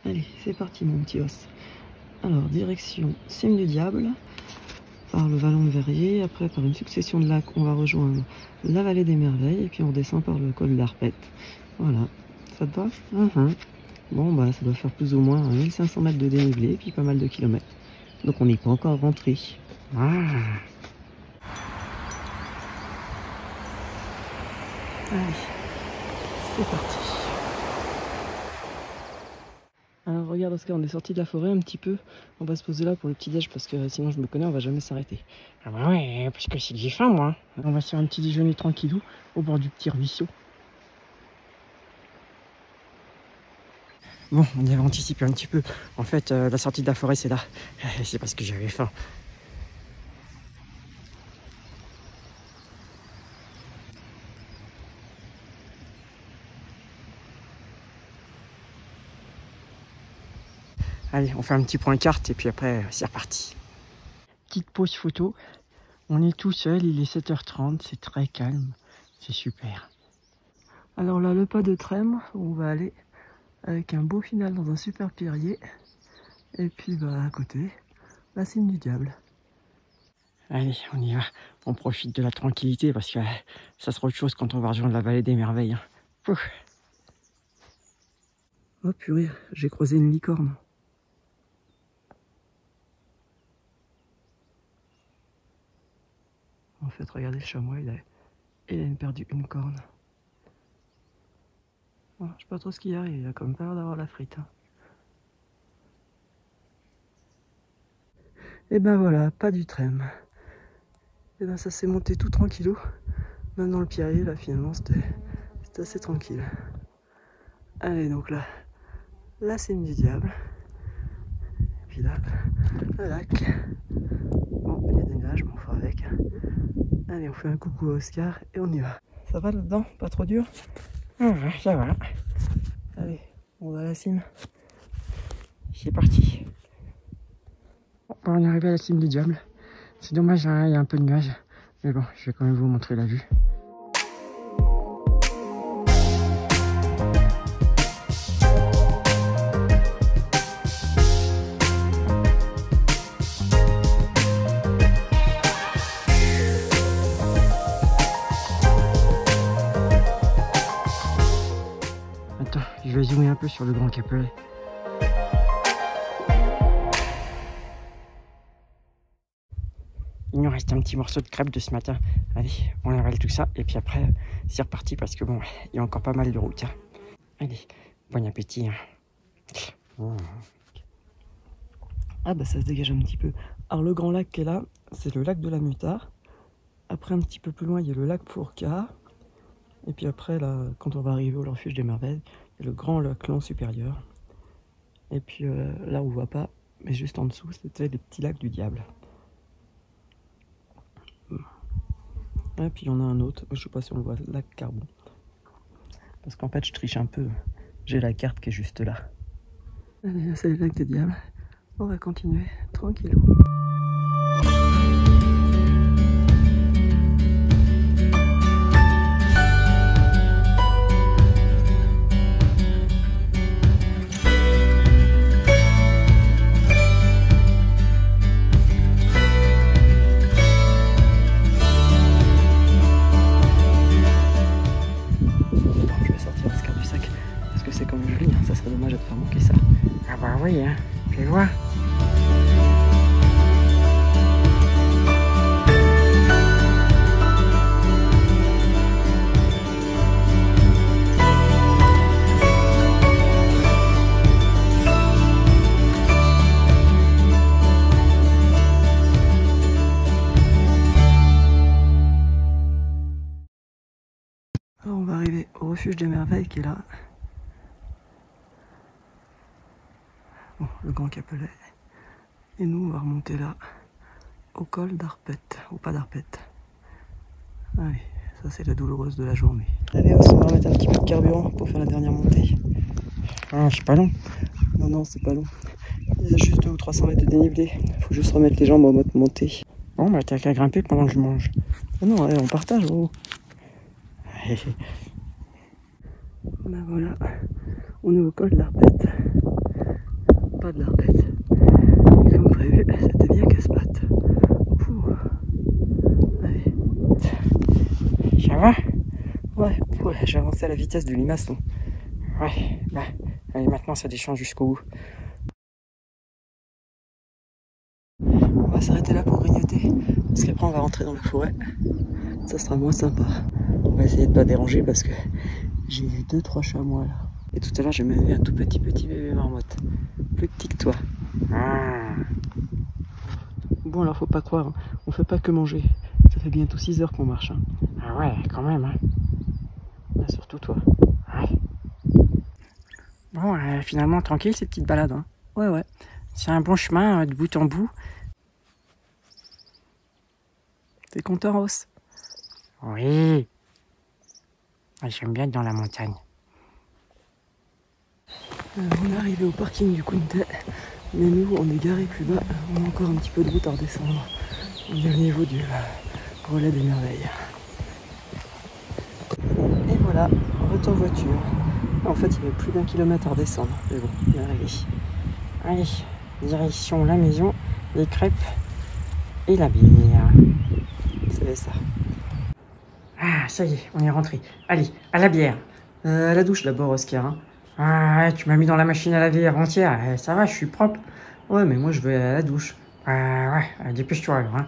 Allez, c'est parti mon petit os. Alors, direction Cime du Diable, par le Vallon de Verrier. Après, par une succession de lacs, on va rejoindre la Vallée des Merveilles. Et puis on descend par le col d'Arpette. Voilà, ça te va? Bon, bah ça doit faire plus ou moins 1500 mètres de dénivelé, puis pas mal de kilomètres. Donc on n'est pas encore rentré. Allez, c'est parti. Alors regarde Oscar, on est sorti de la forêt un petit peu. On va se poser là pour le petit déj parce que sinon je me connais, on va jamais s'arrêter. Ah bah ouais, parce que c'est que j'ai faim moi. On va se faire un petit déjeuner tranquillou au bord du petit ruisseau. Bon, on avait anticipé un petit peu. En fait, la sortie de la forêt c'est là. C'est parce que j'avais faim. Allez, on fait un petit point carte et puis après, c'est reparti. Petite pause photo. On est tout seul, il est 7h30, c'est très calme. C'est super. Alors là, le pas de Trême, où on va aller avec un beau final dans un super pierrier. Et puis bah à côté, la Cime du Diable. Allez, on y va. On profite de la tranquillité parce que ça sera autre chose quand on va rejoindre la Vallée des Merveilles. Ouf. Oh purée, j'ai croisé une licorne. En fait, regardez le chamois, il a perdu une corne. Oh, je sais pas trop ce qu'il y a, il a comme peur d'avoir la frite. Et ben voilà, pas du Trême. Et ben ça s'est monté tout tranquillou. Même dans le pierrier, là finalement, c'était assez tranquille. Allez, donc là, la Cime du Diable. Et puis là, le lac. Bon, il y a des nuages, mais on fera avec. Allez, on fait un coucou à Oscar et on y va. Ça va là-dedans? Pas trop dur? Ça va. Allez, on va à la cime. C'est parti. Bon, on est arrivé à la Cime du Diable. C'est dommage, hein, il y a un peu de nuages. Mais bon, je vais quand même vous montrer la vue. Attends, je vais zoomer un peu sur le Grand Capelet. Il nous reste un petit morceau de crêpe de ce matin. Allez, on avale tout ça et puis après, c'est reparti parce que bon, il y a encore pas mal de route. Hein. Allez, bon appétit. Hein. Ah bah ça se dégage un petit peu. Alors le grand lac qui est là, c'est le lac de la Mutard. Après un petit peu plus loin, il y a le lac Fourcade. Et puis après, là, quand on va arriver au refuge des Merveilles, il y a le grand lac Long supérieur. Et puis là, on voit pas, mais juste en dessous, c'était les petits lacs du Diable. Et puis il y en a un autre, je sais pas si on le voit, le lac Carbon. Parce qu'en fait, je triche un peu. J'ai la carte qui est juste là. Allez, c'est le lac du Diable. On va continuer tranquillou. Ça serait dommage de te faire manquer ça. Ah bah oui, hein, je vois. Alors on va arriver au refuge des Merveilles qui est là. Bon, le Grand Capelet. Et nous, on va remonter là, au col d'Arpette, au pas d'Arpette. Allez, ça c'est la douloureuse de la journée. Allez, on va remettre un petit peu de carburant pour faire la dernière montée. Ah, c'est pas long. Non, c'est pas long. Il y a juste 200 ou 300 mètres de dénivelé. Faut juste remettre les jambes en mode montée. Bon, bah t'as qu'à grimper pendant que je mange. Ah non, allez, on partage, gros. Ben voilà, on est au col d'Arpette. pas de l'arête. Et comme prévu, c'était bien casse-pattes. Allez. Ça va? Ouais, j'ai avancé à la vitesse du limaçon. Ouais, bah, allez, maintenant ça descend jusqu'au bout. On va s'arrêter là pour grignoter, parce qu'après on va rentrer dans la forêt. Ça sera moins sympa. On va essayer de pas déranger parce que j'ai vu 2-3 chamois là. Et tout à l'heure j'ai même vu un tout petit bébé marmotte. Plus petit que toi. Bon alors faut pas croire, hein. On fait pas que manger. Ça fait bientôt 6 heures qu'on marche. Hein. Ah ouais, quand même, hein. Là, surtout toi. Ouais. Bon, finalement, tranquille ces petites balades. Hein. Ouais. C'est un bon chemin de bout en bout. T'es content, Ross? Oui. J'aime bien être dans la montagne. On est arrivé au parking du Kunte, mais nous on est garé plus bas, on a encore un petit peu de route à redescendre. On est au niveau du relais des merveilles. Et voilà, retour voiture. En fait il y avait plus d'1 kilomètre à redescendre, mais bon, on est arrivé. Allez, direction la maison, les crêpes et la bière. C'est ça. Ah, ça y est, on est rentré. Allez, à la bière. À la douche d'abord, Oscar. Hein. Ah ouais, tu m'as mis dans la machine à laver avant-hier. Ça va, je suis propre. Ouais, mais moi je vais à la douche. Ouais, dépêche-toi alors. Hein.